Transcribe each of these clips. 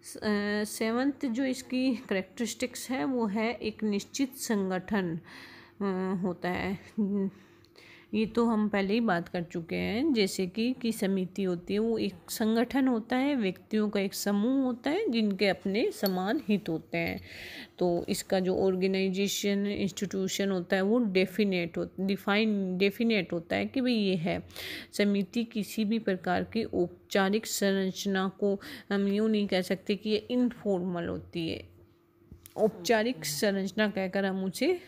Seventh जो इसकी characteristics है वो है एक निश्चित संगठन होता है। ये तो हम पहले ही बात कर चुके हैं, जैसे कि समिति होती है वो एक संगठन होता है, व्यक्तियों का एक समूह होता है जिनके अपने समान हित होते हैं। तो इसका जो ऑर्गेनाइजेशन इंस्टीट्यूशन होता है वो डेफिनेट होता है कि भाई ये है। समिति किसी भी प्रकार की औपचारिक संरचना को हम यूँ नहीं कह सकते कि ये इनफॉर्मल होती है। औपचारिक संरचना कहकर हम उसे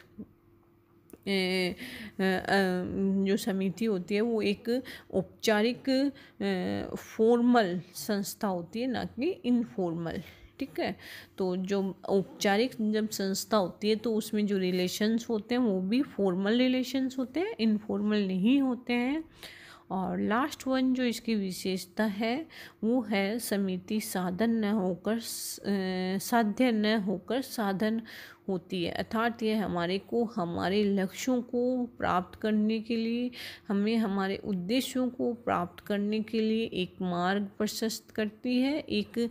जो समिति होती है वो एक औपचारिक फॉर्मल संस्था होती है, ना कि इनफॉर्मल। ठीक है, तो जो औपचारिक जब संस्था होती है तो उसमें जो रिलेशंस होते हैं वो भी फॉर्मल रिलेशंस होते हैं, इनफॉर्मल नहीं होते हैं। और लास्ट वन जो इसकी विशेषता है वो है समिति साध्य न होकर साधन होती है। अर्थात ये हमारे लक्ष्यों को प्राप्त करने के लिए, हमें हमारे उद्देश्यों को प्राप्त करने के लिए एक मार्ग प्रशस्त करती है। एक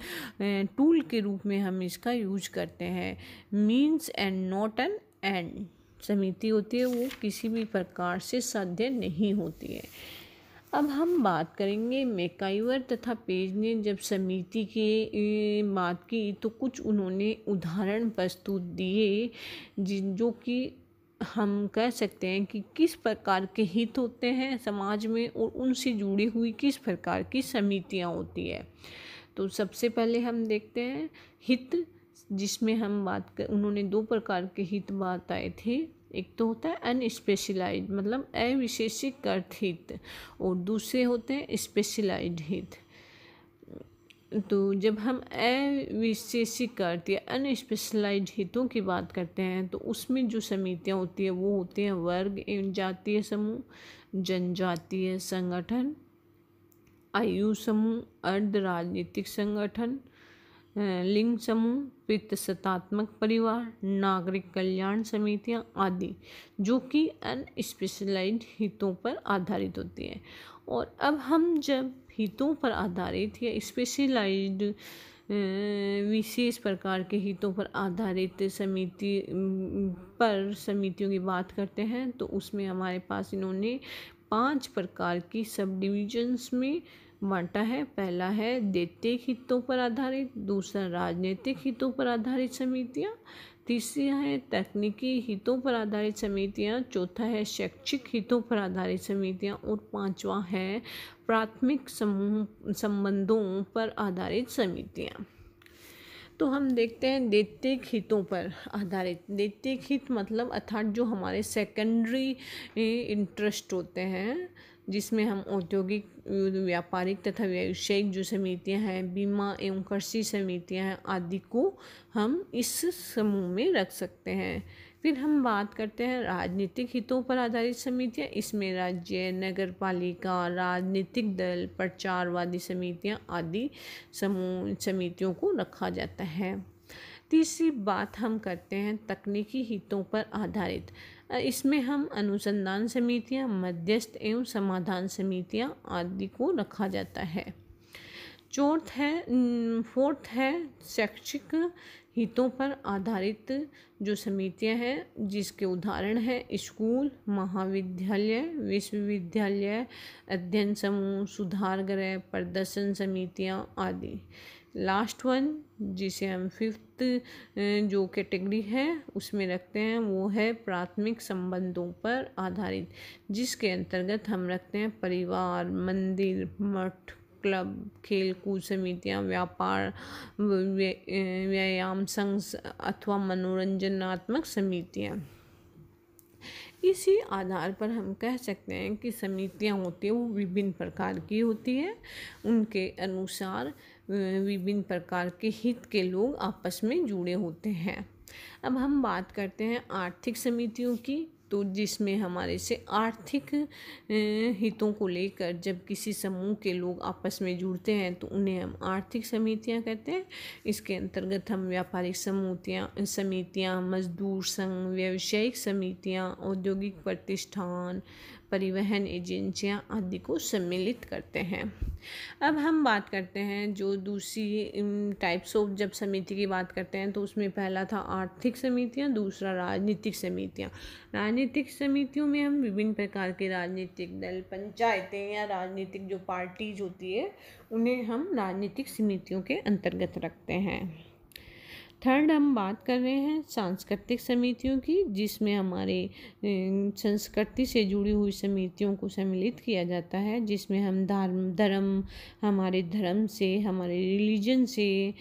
टूल के रूप में हम इसका यूज करते हैं। Means and not an and समिति होती है वो किसी भी प्रकार से साध्य नहीं होती है। अब हम बात करेंगे मैकइवर तथा पेज ने जब समिति की बात की तो कुछ उन्होंने उदाहरण प्रस्तुत दिए जो कि हम कह सकते हैं कि किस प्रकार के हित होते हैं समाज में और उनसे जुड़ी हुई किस प्रकार की समितियां होती है। तो सबसे पहले हम देखते हैं हित, जिसमें हम उन्होंने दो प्रकार के हित बताए थे। एक तो होता है अनस्पेशलाइज्ड मतलब अविशेषीकृत हित, और दूसरे होते हैं स्पेशलाइज्ड हित। तो जब हम अविशेषीकृत या अनस्पेशलाइज्ड हितों की बात करते हैं तो उसमें जो समितियां होती है वो होती हैं वर्ग एवं जातीय समूह, जनजातीय संगठन, आयु समूह, अर्ध राजनीतिक संगठन, लिंग समूह, पितृसत्तात्मक परिवार, नागरिक कल्याण समितियां आदि, जो कि अनस्पेशलाइज्ड हितों पर आधारित होती है। और अब हम जब हितों पर आधारित या स्पेशलाइज्ड विशेष प्रकार के हितों पर आधारित समितियों की बात करते हैं तो उसमें हमारे पास इन्होंने 5 प्रकार की सब डिविजन्स में बांटा है। पहला है दैतिक हितों पर आधारित, दूसरा राजनीतिक हितों पर आधारित समितियां, तीसरी है तकनीकी हितों पर आधारित समितियां, चौथा है शैक्षिक हितों पर आधारित समितियां और पांचवा है प्राथमिक समूह संबंधों पर आधारित समितियां। तो हम देखते हैं दैतिक हितों पर आधारित। दैतिक हित मतलब अर्थात जो हमारे सेकेंडरी इंटरेस्ट होते हैं, जिसमें हम औद्योगिक, व्यापारिक तथा व्यावसायिक जो समितियां हैं, बीमा एवं कृषि समितियां हैं आदि को हम इस समूह में रख सकते हैं। फिर हम बात करते हैं राजनीतिक हितों पर आधारित समितियां। इसमें राज्य, नगर पालिका, राजनीतिक दल, प्रचारवादी समितियां आदि समितियों को रखा जाता है। तीसरी बात हम करते हैं तकनीकी हितों पर आधारित। इसमें हम अनुसंधान समितियां, मध्यस्थ एवं समाधान समितियां आदि को रखा जाता है। फोर्थ है शैक्षिक हितों पर आधारित जो समितियां हैं, जिसके उदाहरण हैं स्कूल, महाविद्यालय, विश्वविद्यालय, अध्ययन समूह, सुधार गृह, प्रदर्शन समितियां आदि। लास्ट वन जिसे हम फिफ्थ जो कैटेगरी है उसमें रखते हैं वो है प्राथमिक संबंधों पर आधारित, जिसके अंतर्गत हम रखते हैं परिवार, मंदिर, मठ, क्लब, खेल कूद समितियां, व्यापार, व्यायाम संघ अथवा मनोरंजनात्मक समितियां। इसी आधार पर हम कह सकते हैं कि समितियां होती हैं वो विभिन्न प्रकार की होती है। उनके अनुसार विभिन्न प्रकार के हित के लोग आपस में जुड़े होते हैं। अब हम बात करते हैं आर्थिक समितियों की, तो जिसमें हमारे से आर्थिक हितों को लेकर जब किसी समूह के लोग आपस में जुड़ते हैं तो उन्हें हम आर्थिक समितियां कहते हैं। इसके अंतर्गत हम व्यापारिक समितियां, मजदूर संघ, व्यावसायिक समितियां, औद्योगिक प्रतिष्ठान, परिवहन एजेंसियां आदि को सम्मिलित करते हैं। अब हम बात करते हैं जो दूसरी टाइप्स ऑफ, जब समिति की बात करते हैं तो उसमें पहला था आर्थिक समितियां, दूसरा राजनीतिक समितियां। राजनीतिक समितियों में हम विभिन्न प्रकार के राजनीतिक दल, पंचायतें या राजनीतिक जो पार्टीज होती है उन्हें हम राजनीतिक समितियों के अंतर्गत रखते हैं। थर्ड हम बात कर रहे हैं सांस्कृतिक समितियों की, जिसमें हमारे संस्कृति से जुड़ी हुई समितियों को सम्मिलित किया जाता है, जिसमें हम हमारे धर्म से, हमारे रिलीजन से,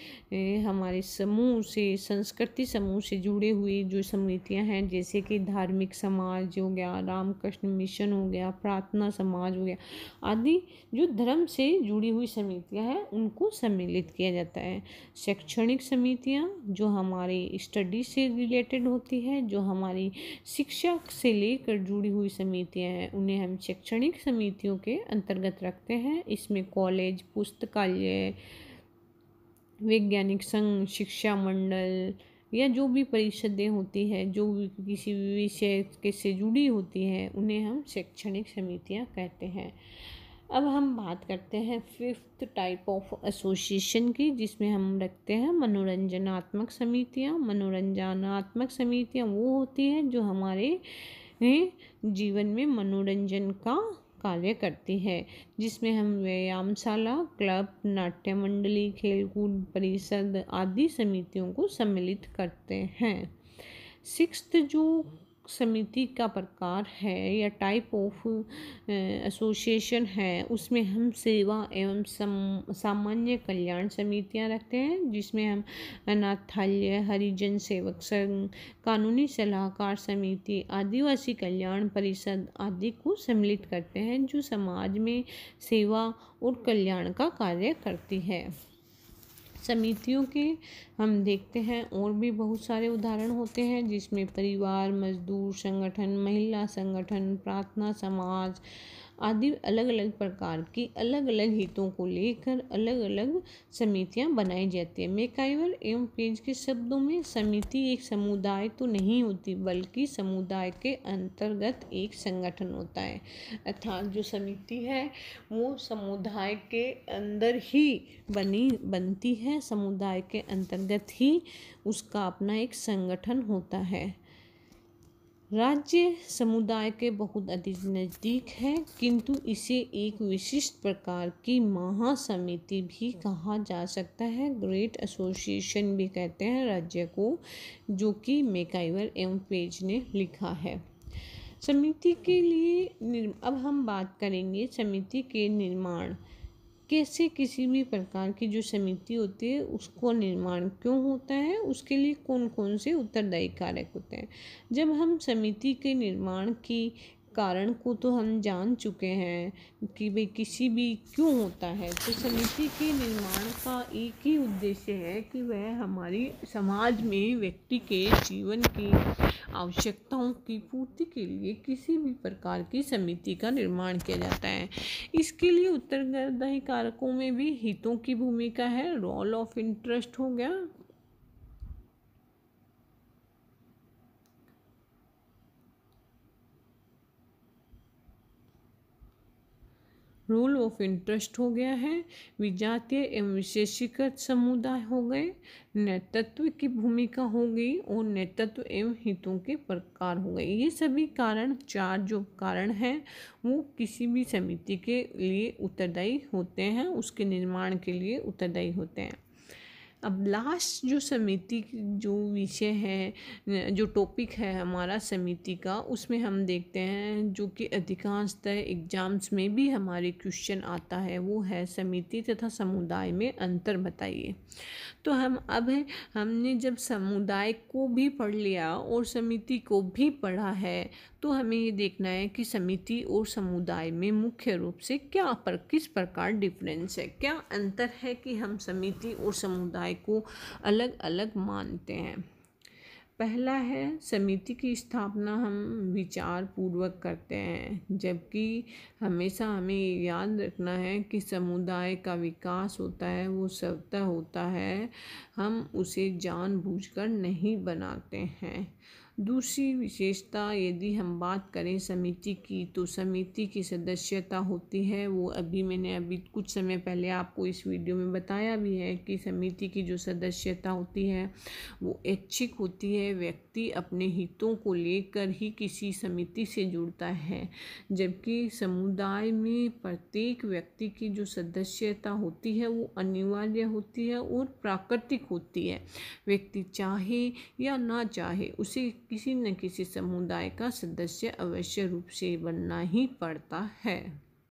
हमारे समूह से, संस्कृति समूह से जुड़ी हुई जो समितियां हैं, जैसे कि धार्मिक समाज हो गया, रामकृष्ण मिशन हो गया, प्रार्थना समाज हो गया आदि, जो धर्म से जुड़ी हुई समितियां हैं उनको सम्मिलित किया जाता है। शैक्षणिक समितियां जो हमारी स्टडी से रिलेटेड होती है, जो हमारी शिक्षा से लेकर जुड़ी हुई समितियां हैं, उन्हें हम शैक्षणिक समितियों के अंतर्गत रखते हैं। इसमें कॉलेज, पुस्तकालय, वैज्ञानिक संघ, शिक्षा मंडल या जो भी परिषदें होती है जो किसी विषय के से जुड़ी होती है उन्हें हम शैक्षणिक समितियां कहते हैं। अब हम बात करते हैं फिफ्थ टाइप ऑफ एसोसिएशन की, जिसमें हम रखते हैं मनोरंजनात्मक समितियां। मनोरंजनात्मक समितियां वो होती हैं जो हमारे जीवन में मनोरंजन का कार्य करती है, जिसमें हम व्यायामशाला, क्लब, नाट्य मंडली, खेलकूद परिषद आदि समितियों को सम्मिलित करते हैं। सिक्स्थ जो समिति का प्रकार है या टाइप ऑफ एसोसिएशन है, उसमें हम सेवा एवं सामान्य कल्याण समितियां रखते हैं, जिसमें हम अनाथालय, हरिजन सेवक संघ, कानूनी सलाहकार समिति, आदिवासी कल्याण परिषद आदि को सम्मिलित करते हैं, जो समाज में सेवा और कल्याण का कार्य करती है। समितियों के हम देखते हैं और भी बहुत सारे उदाहरण होते हैं, जिसमें परिवार, मजदूर संगठन, महिला संगठन, प्रार्थना समाज आदि अलग अलग प्रकार की अलग अलग हितों को लेकर अलग अलग समितियां बनाई जाती है। मैकाइवर एवं पेज के शब्दों में समिति एक समुदाय तो नहीं होती, बल्कि समुदाय के अंतर्गत एक संगठन होता है। अर्थात जो समिति है वो समुदाय के अंदर ही बनती है, समुदाय के अंतर्गत ही उसका अपना एक संगठन होता है। राज्य समुदाय के बहुत अधिक नज़दीक है, किंतु इसे एक विशिष्ट प्रकार की महासमिति भी कहा जा सकता है। ग्रेट एसोसिएशन भी कहते हैं राज्य को, जो कि मैकाइवर एवं पेज ने लिखा है। समिति के लिए अब हम बात करेंगे समिति के निर्माण, कैसे किसी भी प्रकार की जो समिति होती है उसको निर्माण क्यों होता है, उसके लिए कौन कौन से उत्तरदायी कारक होते हैं। जब हम समिति के निर्माण की कारण को तो हम जान चुके हैं कि भाई किसी भी क्यों होता है, तो समिति के निर्माण का एक ही उद्देश्य है कि वह हमारी समाज में व्यक्ति के जीवन की आवश्यकताओं की पूर्ति के लिए किसी भी प्रकार की समिति का निर्माण किया जाता है। इसके लिए उत्तरदायी कारकों में भी हितों की भूमिका है, रोल ऑफ इंटरेस्ट हो गया, रोल ऑफ इंटरेस्ट हो गया है, विजातीय एवं विशेषीकृत समुदाय हो गए, नेतृत्व की भूमिका हो गई और नेतृत्व एवं हितों के प्रकार हो गए। ये सभी कारण, चार जो कारण हैं वो किसी भी समिति के लिए उत्तरदायी होते हैं, उसके निर्माण के लिए उत्तरदायी होते हैं। अब लास्ट जो समिति जो विषय है, जो टॉपिक है हमारा समिति का, उसमें हम देखते हैं जो कि अधिकांशतः एग्जाम्स में भी हमारे क्वेश्चन आता है, वो है समिति तथा समुदाय में अंतर बताइए। तो हमने जब समुदाय को भी पढ़ लिया और समिति को भी पढ़ा है, तो हमें ये देखना है कि समिति और समुदाय में मुख्य रूप से किस प्रकार डिफरेंस है, क्या अंतर है कि हम समिति और समुदाय को अलग अलग मानते हैं। पहला है, समिति की स्थापना हम विचार पूर्वक करते हैं, जबकि हमेशा हमें याद रखना है कि समुदाय का विकास होता है वो स्वतः होता है, हम उसे जानबूझकर नहीं बनाते हैं। दूसरी विशेषता यदि हम बात करें समिति की, तो समिति की सदस्यता होती है वो मैंने कुछ समय पहले आपको इस वीडियो में बताया भी है कि समिति की जो सदस्यता होती है वो ऐच्छिक होती है। व्यक्ति अपने हितों को लेकर ही किसी समिति से जुड़ता है, जबकि समुदाय में प्रत्येक व्यक्ति की जो सदस्यता होती है वो अनिवार्य होती है और प्राकृतिक होती है। व्यक्ति चाहे या ना चाहे उसे किसी न किसी समुदाय का सदस्य अवश्य रूप से बनना ही पड़ता है।